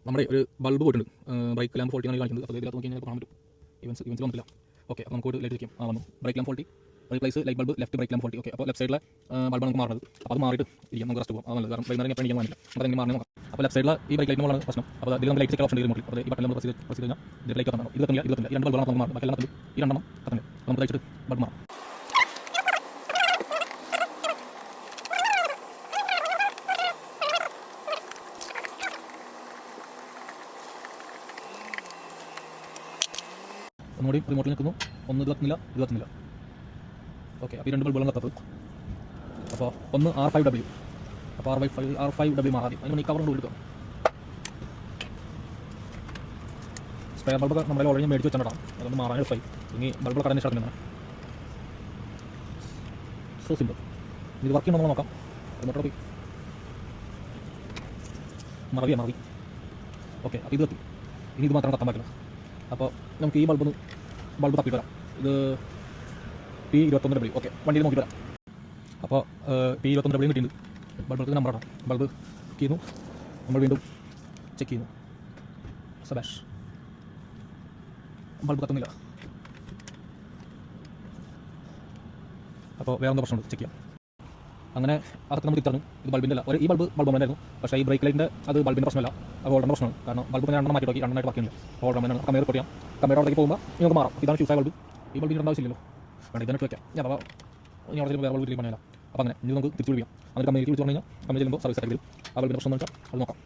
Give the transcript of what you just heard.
നമ്മുടെ ഒരു ബൾബ് പോയിട്ടുണ്ട്, ബ്രേക്ക് ലാമ്പ് ഫോൾട്ടി ആണ് കാണിക്കുന്നത്. അപ്പോൾ ഇതിനകത്ത് നോക്കി കഴിഞ്ഞാൽ കാണാൻ പറ്റും. ഇവൻസ് വന്നിട്ടില്ല. ഓക്കെ, അപ്പോൾ നമുക്ക് ലൈറ്റ് വയ്ക്കും. വന്നു brake lamp faulty, replace light bulb, left brake lamp faulty. Okay, അപ്പോൾ ലെഫ്റ്റ് സൈഡിലെ ബൾബാണ് നമുക്ക് മാറുന്നത്. അപ്പോൾ അത് മാറിയിട്ട് ഇരിക്കാം, നമുക്ക് റെസ്റ്റ് പോകും. കാരണം വൈകുന്നേരം എപ്പോൾ എണീക്കാൻ വേണ്ടില്ല, അപ്പോൾ അതെങ്ങനെ മാറണം നോക്കാം. അപ്പോൾ ലെഫ്റ്റ് സൈഡിലെ ഈ ബ്രേക്ക് ലൈറ്റിനുള്ള പ്രശ്നം. അപ്പോൾ ഇതിൽ നമ്മൾ ലൈറ്റ് ചെക്ക് ഓപ്ഷൻ റിമോട്ടിൽ, അപ്പോൾ ഈ ബട്ടൺ നമ്മൾ പ്രസ് കഴിഞ്ഞാൽ ഇത് ലൈറ്റ് കത്തണം. ഇത് കത്തില്ല, ഈ രണ്ട് ബൾബാണ് നമുക്ക് മാറും. ബാക്കി എല്ലാം ഈ രണ്ടെണ്ണം കത്തണം. നമുക്ക് ലൈറ്റ് ബൾബ് മാറും. ഒന്നുകൂടി റിമോട്ടിൽ നിൽക്കുന്നു. ഒന്ന് ഇത് കത്തുന്നില്ല. ഓക്കെ, അപ്പോൾ ഈ രണ്ട് ബൾബുകളും കത്തത്. അപ്പോൾ ഒന്ന് R5W. അപ്പോൾ R5W മാറാതി. അതിന് ഈ കവർ കൊണ്ട് കൊടുക്കാം. സ്പെയർ ബൾബൊക്കെ നമ്മളെ ഓൾറെഡി മേടിച്ച് വെച്ചിട്ടുണ്ടാകും. അതൊന്ന് മാറാൻ എളുപ്പമായി. ഇനി ബൾബുകൾ കടന്ന് ഇഷ്ടപ്പെടുന്നത് സോ സിമ്പിൾ. ഇത് വർക്ക് ചെയ്യണമെന്ന് നോക്കാം. റിമോട്ടോട് പോയി മറവി. ഓക്കെ, അപ്പോൾ ഇത് കത്തി. ഇനി ഇത് മാത്രം കത്താൻ പറ്റില്ല. അപ്പോൾ നമുക്ക് ഈ ബൾബ് തപ്പിയിട്ട് വരാം. ഇത് P21W. ഓക്കെ, വണ്ടിയിൽ നോക്കിയിട്ട് വരാം. അപ്പോൾ P21W കിട്ടിയിട്ടുണ്ട്. ബൾബ് നമ്പറാണ്. ബൾബ് ചെയ്യുന്നു. നമ്മൾ വീണ്ടും ചെക്ക് ചെയ്യുന്നു. സബാഷ്, ബൾബ് കത്തുന്നില്ല. അപ്പോൾ വേറെ എന്താ പ്രശ്നമുണ്ട്, ചെക്ക് ചെയ്യാം. അങ്ങനെ അതൊക്കെ നമ്മൾ തിരിച്ചറിഞ്ഞു. ഇത് ബൾബിൻ്റെ അല്ല, ഈ ബൾബ് ഉണ്ടായിരുന്നു. പക്ഷേ ഈ ബ്രേക്ക് ലൈറ്റിൻ്റെ അത് ബൾബിൻ്റെ പ്രശ്നമല്ല, അത് ഓൾഡറിൻ്റെ പ്രശ്നമാണ്. കാരണം ബൾബ് രണ്ടെണ്ണം മാറ്റി നോക്കി, രണ്ടായിട്ട് ബാക്കിയില്ല. ഓൾഡർ കമ്മേർ റിപ്പോർട്ട് ചെയ്യാം. കമ്മേരുടെ അവിടേക്ക് പോകുമ്പോൾ നിങ്ങൾക്ക് മാറാം. ഇതാണ് ഫ്യൂസായ ബൾബ്. ഈ ബൾബിന് രണ്ടാവശ്യമില്ലല്ലോ, വേണം ഇതിനിട്ട് വയ്ക്കാം. ഞാൻ അഥവാ ഇനി അവിടെ വേറെ ബൾബ് പണിയില്ല. അപ്പോൾ അങ്ങനെ ഇനി നമുക്ക് തിരിച്ചു വിളിക്കാം. അങ്ങനെ കമ്പനിക്ക് വിളിച്ചു കഴിഞ്ഞാൽ കമ്പനി ചെല്ലുമ്പോൾ സർവീസ് ആയിട്ട് വരും. ആ ബൾബിൻ്റെ പ്രശ്നം എന്ന് വെച്ചാൽ അത് നോക്കാം.